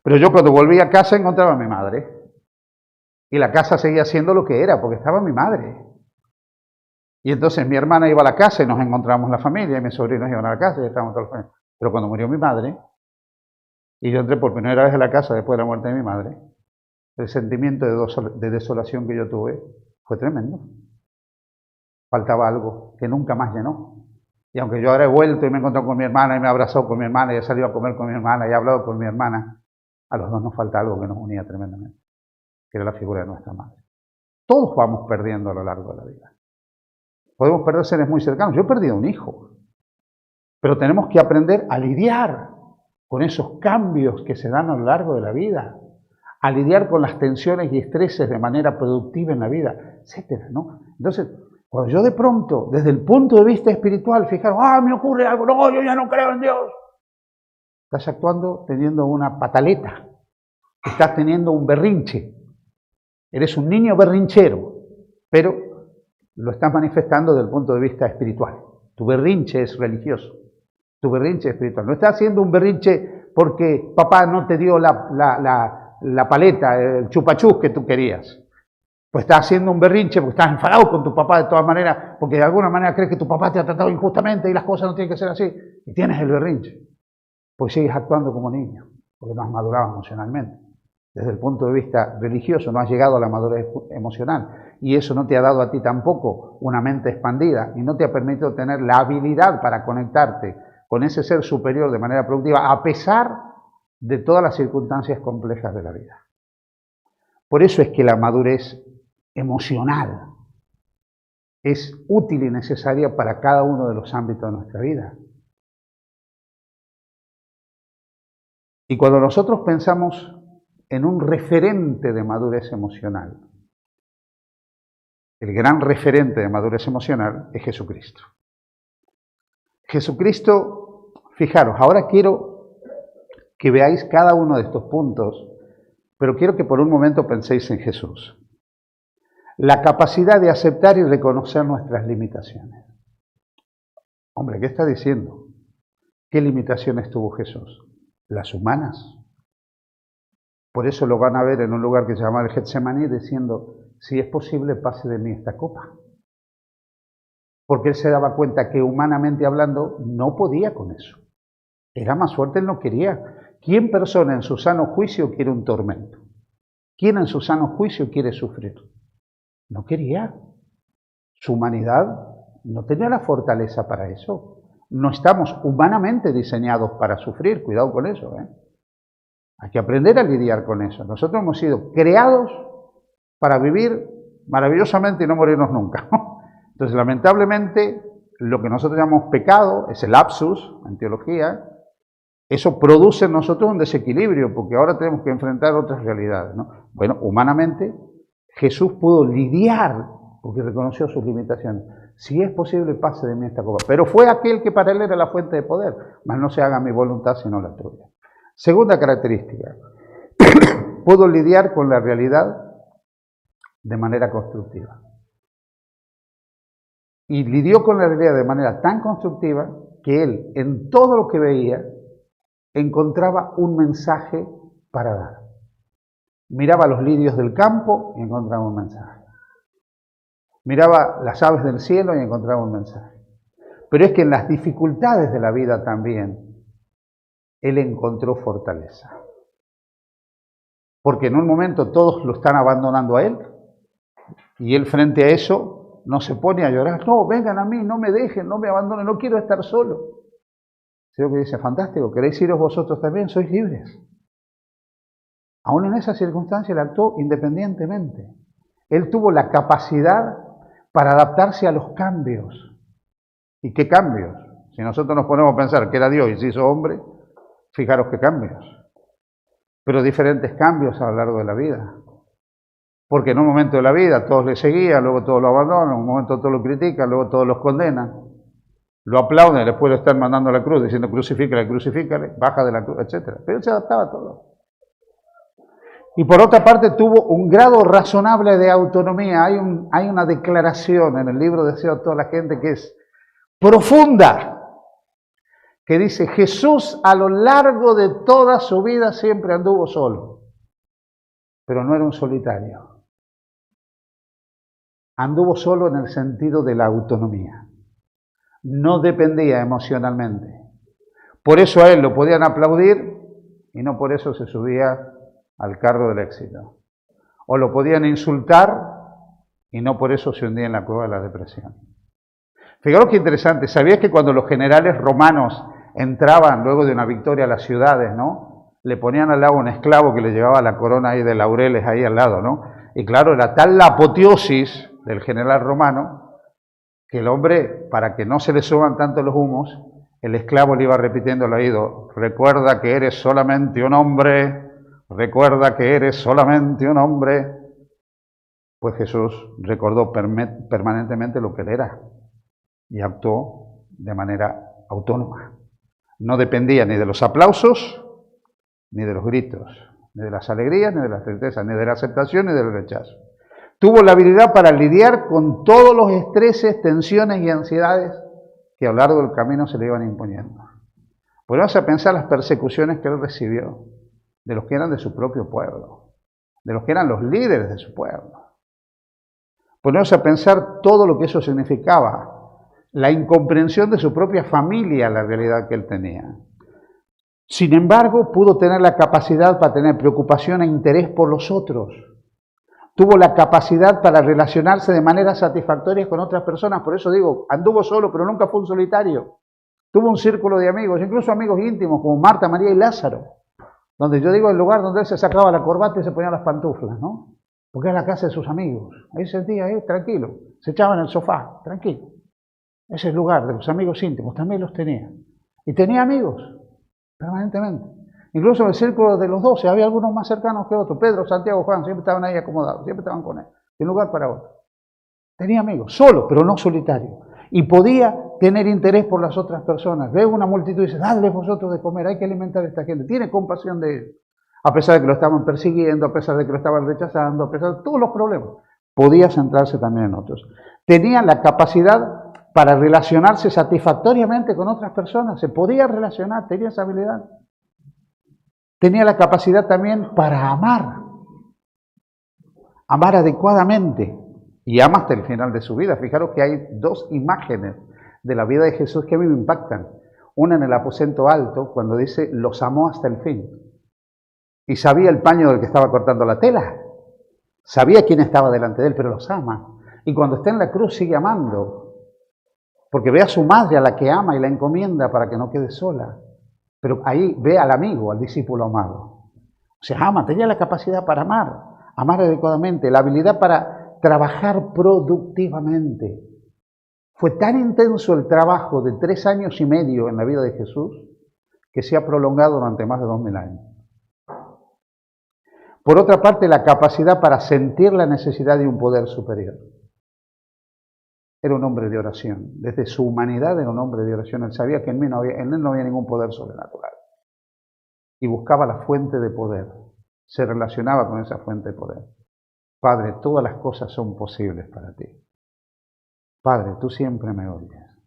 Pero yo cuando volví a casa encontraba a mi madre. Y la casa seguía siendo lo que era, porque estaba mi madre. Y entonces mi hermana iba a la casa y nos encontrábamos la familia, y mis sobrinos iban a la casa y estábamos todos los familia. Pero cuando murió mi madre, y yo entré por primera vez a la casa después de la muerte de mi madre, el sentimiento de desolación que yo tuve fue tremendo. Faltaba algo que nunca más llenó. Y aunque yo ahora he vuelto y me he encontrado con mi hermana y me he abrazado con mi hermana y he salido a comer con mi hermana y he hablado con mi hermana, a los dos nos falta algo que nos unía tremendamente, que era la figura de nuestra madre. Todos vamos perdiendo a lo largo de la vida. Podemos perder seres muy cercanos. Yo he perdido un hijo. Pero tenemos que aprender a lidiar con esos cambios que se dan a lo largo de la vida, a lidiar con las tensiones y estreses de manera productiva en la vida, etcétera, ¿no? Entonces, cuando yo de pronto, desde el punto de vista espiritual, fijaros, me ocurre algo, no, yo ya no creo en Dios. Estás actuando teniendo una pataleta, estás teniendo un berrinche, eres un niño berrinchero, pero lo estás manifestando desde el punto de vista espiritual. Tu berrinche es religioso, tu berrinche es espiritual. No estás haciendo un berrinche porque papá no te dio la paleta, el chupachus que tú querías. Pues estás haciendo un berrinche porque estás enfadado con tu papá de todas maneras, porque de alguna manera crees que tu papá te ha tratado injustamente y las cosas no tienen que ser así, y tienes el berrinche. Pues sigues actuando como niño, porque no has madurado emocionalmente. Desde el punto de vista religioso no has llegado a la madurez emocional, y eso no te ha dado a ti tampoco una mente expandida, y no te ha permitido tener la habilidad para conectarte con ese ser superior de manera productiva, a pesar de todas las circunstancias complejas de la vida. Por eso es que la madurez emocional es útil y necesaria para cada uno de los ámbitos de nuestra vida. Y cuando nosotros pensamos en un referente de madurez emocional, el gran referente de madurez emocional es Jesucristo. Jesucristo, fijaros, ahora quiero que veáis cada uno de estos puntos, pero quiero que por un momento penséis en Jesús. La capacidad de aceptar y reconocer nuestras limitaciones. Hombre, ¿qué está diciendo? ¿Qué limitaciones tuvo Jesús? Las humanas. Por eso lo van a ver en un lugar que se llama el Getsemaní diciendo, si es posible, pase de mí esta copa. Porque él se daba cuenta que humanamente hablando no podía con eso. Era más fuerte, él no quería. ¿Quién persona en su sano juicio quiere un tormento? ¿Quién en su sano juicio quiere sufrir? No quería. Su humanidad no tenía la fortaleza para eso. No estamos humanamente diseñados para sufrir, cuidado con eso, ¿eh? Hay que aprender a lidiar con eso. Nosotros hemos sido creados para vivir maravillosamente y no morirnos nunca. Entonces, lamentablemente, lo que nosotros llamamos pecado, es el lapsus en teología, eso produce en nosotros un desequilibrio, porque ahora tenemos que enfrentar otras realidades, ¿no? Bueno, humanamente, Jesús pudo lidiar, porque reconoció sus limitaciones. Si es posible, pase de mí esta copa. Pero fue aquel que para él era la fuente de poder. Mas no se haga mi voluntad, sino la tuya. Segunda característica. Pudo lidiar con la realidad de manera constructiva. Y lidió con la realidad de manera tan constructiva que él, en todo lo que veía, encontraba un mensaje para dar. Miraba los lirios del campo y encontraba un mensaje. Miraba las aves del cielo y encontraba un mensaje. Pero es que en las dificultades de la vida también, él encontró fortaleza. Porque en un momento todos lo están abandonando a él, y él frente a eso no se pone a llorar. No, vengan a mí, no me dejen, no me abandonen, no quiero estar solo. Sino que dice, fantástico, ¿queréis iros vosotros también? Sois libres. Aún en esa circunstancia él actuó independientemente. Él tuvo la capacidad para adaptarse a los cambios. ¿Y qué cambios? Si nosotros nos ponemos a pensar que era Dios y se hizo hombre, fijaros qué cambios. Pero diferentes cambios a lo largo de la vida. Porque en un momento de la vida todos le seguían, luego todos lo abandonan, en un momento todos lo critican, luego todos los condenan. Lo aplauden, después lo están mandando a la cruz, diciendo crucifícale, crucifícale, baja de la cruz, etc. Pero él se adaptaba a todo. Y por otra parte tuvo un grado razonable de autonomía. Hay una declaración en el libro Deseo a toda la gente que es profunda, que dice, Jesús a lo largo de toda su vida siempre anduvo solo, pero no era un solitario. Anduvo solo en el sentido de la autonomía. No dependía emocionalmente. Por eso a él lo podían aplaudir y no por eso se subía al carro del éxito. O lo podían insultar y no por eso se hundía en la cueva de la depresión. Fijaros qué interesante. ¿Sabías que cuando los generales romanos entraban luego de una victoria a las ciudades, ¿no? Le ponían al lado un esclavo que le llevaba la corona ahí de laureles ahí al lado, ¿no? Y claro, era tal la apoteosis del general romano que el hombre, para que no se le suban tanto los humos, el esclavo le iba repitiendo al oído, recuerda que eres solamente un hombre, recuerda que eres solamente un hombre. Pues Jesús recordó permanentemente lo que él era y actuó de manera autónoma. No dependía ni de los aplausos, ni de los gritos, ni de las alegrías, ni de las tristezas, ni de la aceptación, ni del rechazo. Tuvo la habilidad para lidiar con todos los estreses, tensiones y ansiedades que a lo largo del camino se le iban imponiendo. Ponemos a pensar las persecuciones que él recibió, de los que eran de su propio pueblo, de los que eran los líderes de su pueblo. Ponemos a pensar todo lo que eso significaba, la incomprensión de su propia familia, la realidad que él tenía. Sin embargo, pudo tener la capacidad para tener preocupación e interés por los otros. Tuvo la capacidad para relacionarse de manera satisfactoria con otras personas. Por eso digo, anduvo solo, pero nunca fue un solitario. Tuvo un círculo de amigos, incluso amigos íntimos, como Marta, María y Lázaro. Donde yo digo el lugar donde él se sacaba la corbata y se ponía las pantuflas, ¿no? Porque era la casa de sus amigos. Ahí se sentía, tranquilo. Se echaba en el sofá, tranquilo. Ese es el lugar de los amigos íntimos, también los tenía. Y tenía amigos, permanentemente. Incluso en el círculo de los 12 había algunos más cercanos que otros. Pedro, Santiago, Juan, siempre estaban ahí acomodados, siempre estaban con él, de un lugar para otro. Tenía amigos, solo, pero no solitario. Y podía tener interés por las otras personas. Ve una multitud y dice, dadle vosotros de comer, hay que alimentar a esta gente. Tiene compasión de ellos. A pesar de que lo estaban persiguiendo, a pesar de que lo estaban rechazando, a pesar de todos los problemas. Podía centrarse también en otros. Tenía la capacidad para relacionarse satisfactoriamente con otras personas. Se podía relacionar, tenía esa habilidad. Tenía la capacidad también para amar. Amar adecuadamente. Y ama hasta el final de su vida. Fijaros que hay dos imágenes de la vida de Jesús que a mí me impactan. Una en el aposento alto, cuando dice, los amó hasta el fin. Y sabía el paño del que estaba cortando la tela. Sabía quién estaba delante de él, pero los ama. Y cuando está en la cruz sigue amando. Porque ve a su madre a la que ama y la encomienda para que no quede sola. Pero ahí ve al amigo, al discípulo amado. O sea, ama, tenía la capacidad para amar. Amar adecuadamente, la habilidad para trabajar productivamente. Fue tan intenso el trabajo de 3 años y medio en la vida de Jesús que se ha prolongado durante más de 2000 años. Por otra parte, la capacidad para sentir la necesidad de un poder superior. Era un hombre de oración. Desde su humanidad era un hombre de oración. Él sabía que en él no había ningún poder sobrenatural. Y buscaba la fuente de poder. Se relacionaba con esa fuente de poder. Padre, todas las cosas son posibles para ti. Padre, tú siempre me oyes.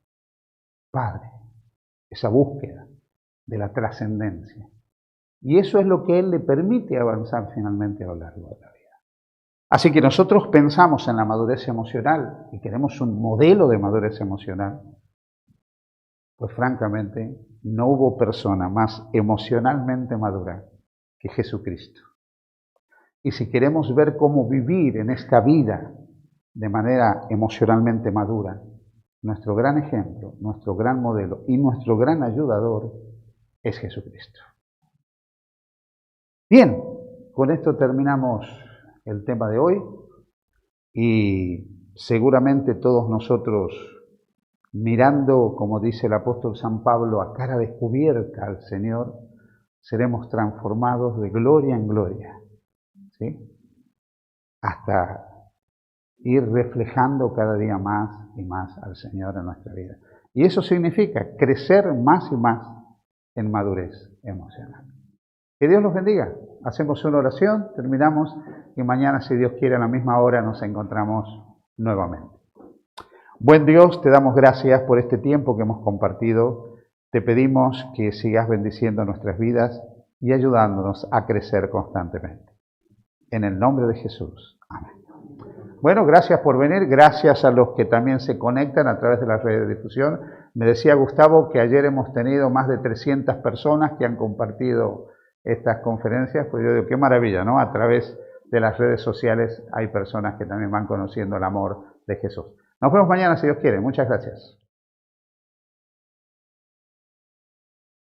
Padre, esa búsqueda de la trascendencia. Y eso es lo que Él le permite avanzar finalmente a lo largo de la vida. Así que nosotros pensamos en la madurez emocional y queremos un modelo de madurez emocional. Pues francamente, no hubo persona más emocionalmente madura que Jesucristo. Y si queremos ver cómo vivir en esta vida de manera emocionalmente madura, nuestro gran ejemplo, nuestro gran modelo y nuestro gran ayudador es Jesucristo. Bien, con esto terminamos el tema de hoy y seguramente todos nosotros, mirando, como dice el apóstol San Pablo, a cara descubierta al Señor, seremos transformados de gloria en gloria, ¿sí? Hasta ir reflejando cada día más y más al Señor en nuestra vida. Y eso significa crecer más y más en madurez emocional. Que Dios los bendiga. Hacemos una oración, terminamos y mañana, si Dios quiere, a la misma hora nos encontramos nuevamente. Buen Dios, te damos gracias por este tiempo que hemos compartido. Te pedimos que sigas bendiciendo nuestras vidas y ayudándonos a crecer constantemente. En el nombre de Jesús. Amén. Bueno, gracias por venir. Gracias a los que también se conectan a través de las redes de difusión. Me decía Gustavo que ayer hemos tenido más de 300 personas que han compartido estas conferencias. Pues yo digo, qué maravilla, ¿no? A través de las redes sociales hay personas que también van conociendo el amor de Jesús. Nos vemos mañana si Dios quiere. Muchas gracias.